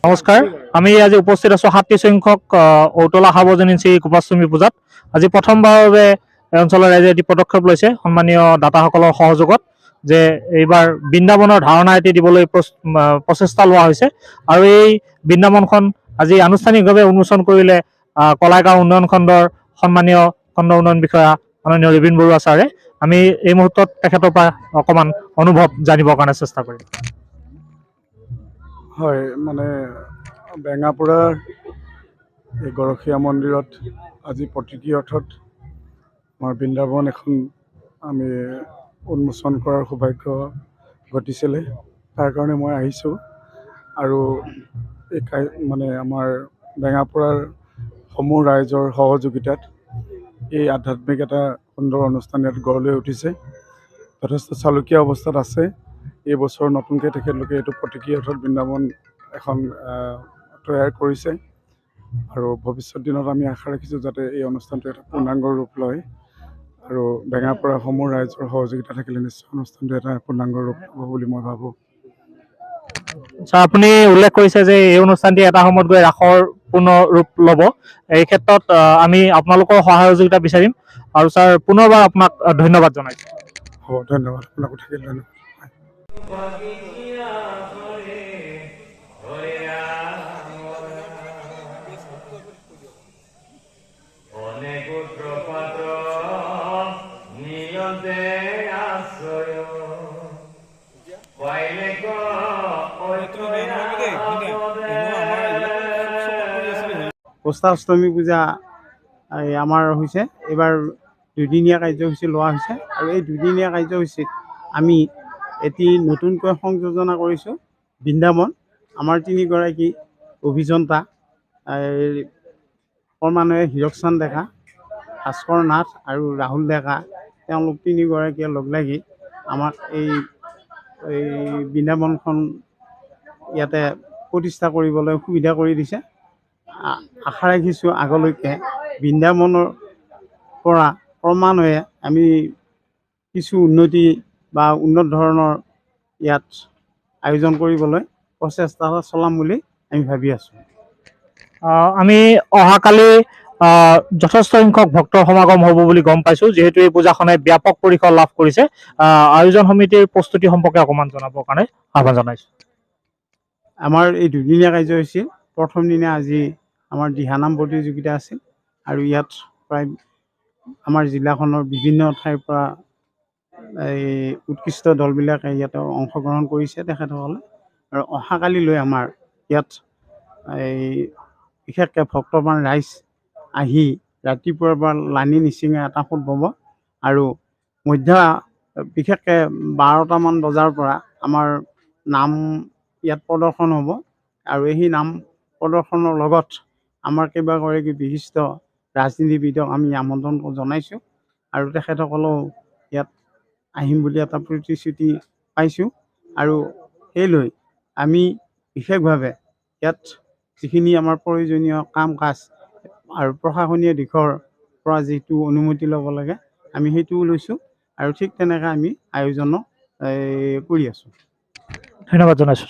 নমস্কাৰ, আমি আজি উপস্থিত আছো ৩৭ সংখ্যক ঔতলা সাৰ্বজনীন গোপাষ্টমী পূজাত। আজি প্ৰথমবাৰৰ বাবে অঞ্চলৰ ৰাইজে এটি পদক্ষেপ লৈছে সন্মানীয় দাতাসকলৰ সহযোগত, যে এইবাৰ বৃন্দাবনৰ ধাৰণা এটি দিবলৈ প্ৰচেষ্টা লোৱা হৈছে। আৰু এই বৃন্দাবনখন আজি আনুষ্ঠানিকভাৱে উন্মোচন কৰিলে কলাইগাঁও উন্নয়ন খণ্ডৰ সন্মানীয় খণ্ড উন্নয়ন বিষয়া মাননীয় ৰেবিন বৰুৱা ছাৰে। আমি এই মুহূৰ্তত তেখেতৰ পৰা অকণমান অনুভৱ জানিবৰ কাৰণে চেষ্টা কৰিম। হয়, মানে বেঙাপুৰাৰ এই গৰখীয়া মন্দিৰত আজি প্ৰতীকী অৰ্থত আমাৰ বৃন্দাবন এখন আমি উন্মোচন কৰাৰ সৌভাগ্য ঘটিছিলে। তাৰ কাৰণে মই আহিছোঁ। আৰু এই মানে আমাৰ বেঙাপুৰাৰ সমূহ ৰাইজৰ সহযোগিতাত এই আধ্যাত্মিক এটা সুন্দৰ অনুষ্ঠান ইয়াত গঢ় লৈ উঠিছে। যথেষ্ট চালুকীয়া অৱস্থাত আছে। এই বছৰ নতুনকৈ তেখেতলোকে এইটো প্ৰতীকী অৰ্থত বৃন্দাবন এখন তৈয়াৰ কৰিছে। আৰু ভৱিষ্যত দিনত আমি আশা ৰাখিছোঁ যাতে এই অনুষ্ঠানটো এটা পূৰ্ণাংগ ৰূপ লয়। আৰু বেঙাপুৰা সমূহ ৰাইজৰ সহযোগিতা থাকিলে নিশ্চয় অনুষ্ঠানটো এটা পূৰ্ণাংগ ৰূপ ল'ব বুলি মই ভাবোঁ। ছাৰ, আপুনি উল্লেখ কৰিছে যে এই অনুষ্ঠানটি এটা সময়ত গৈ ৰাসৰ পূৰ্ণ ৰূপ ল'ব। এই ক্ষেত্ৰত আমি আপোনালোকৰ সহযোগিতা বিচাৰিম। আৰু ছাৰ, পুনৰবাৰ আপোনাক ধন্যবাদ জনাইছোঁ। হ'ব, ধন্যবাদ। আপোনাকো থাকিল ধন্যবাদ। গপাষ্টমী পূজা আমাৰ হৈছে এইবাৰ 2দিনীয়া কাৰ্যসূচী লোৱা হৈছে। আৰু এই 2দিনীয়া কাৰ্যসূচীত আমি এটি নতুনকৈ সংযোজনা কৰিছোঁ। বৃন্দাবন আমাৰ 3গৰাকী অভিযন্তা ক্ৰমান্বয়ে হীৰকচান ডেকা, ভাস্কৰ নাথ আৰু ৰাহুল ডেকা, তেওঁলোক 3গৰাকীয়ে লগ লাগি আমাক এই বৃন্দাবনখন ইয়াতে প্ৰতিষ্ঠা কৰিবলৈ সুবিধা কৰি দিছে। আশা ৰাখিছোঁ আগলৈকে বৃন্দাবনৰ পৰা ক্ৰমান্বয়ে আমি কিছু উন্নতি বা উন্নত ধৰণৰ ইয়াত আয়োজন কৰিবলৈ প্ৰচেষ্টা চলাম বুলি আমি ভাবি আছোঁ। আমি অহাকালি যথেষ্ট সংখ্যক ভক্তৰ সমাগম হ'ব বুলি গম পাইছোঁ, যিহেতু এই পূজাখনে ব্যাপক পৰিসৰ লাভ কৰিছে। আয়োজন সমিতিৰ প্ৰস্তুতি সম্পৰ্কে অকণমান জনাবৰ কাৰণে আহ্বান জনাইছোঁ। আমাৰ এই দুদিনীয়া কাৰ্যসূচী প্ৰথম দিনা আজি আমাৰ দিহানাম প্ৰতিযোগিতা আছিল, আৰু ইয়াত প্ৰায় আমাৰ জিলাখনৰ বিভিন্ন ঠাইৰ পৰা এই উৎকৃষ্ট দলবিলাকে ইয়াতে অংশগ্ৰহণ কৰিছে তেখেতসকলে। আৰু অহাকালিলৈ আমাৰ ইয়াত এই বিশেষকৈ ভক্তপ্ৰাণ ৰাইজ আহি ৰাতিপুৱাৰ পৰা লানি নিচিঙে এটা সোঁত বব, আৰু বিশেষকৈ 12টামান বজাৰ পৰা আমাৰ নাম ইয়াত প্ৰদৰ্শন হ'ব। আৰু এই নাম প্ৰদৰ্শনৰ লগত আমাৰ কেইবাগৰাকী বিশিষ্ট ৰাজনীতিবিদক আমি আমন্ত্ৰণ জনাইছোঁ, আৰু তেখেতসকলেও ইয়াত আহিম বুলি এটা প্ৰতিশ্ৰুতি পাইছোঁ। আৰু সেইলৈ আমি বিশেষভাৱে ইয়াত যিখিনি আমাৰ প্ৰয়োজনীয় কাম কাজ আৰু প্ৰশাসনীয় দিশৰ পৰা যিটো অনুমতি ল'ব লাগে আমি সেইটোও লৈছোঁ, আৰু ঠিক তেনেকৈ আমি আয়োজনো কৰি আছোঁ। ধন্যবাদ জনাইছোঁ।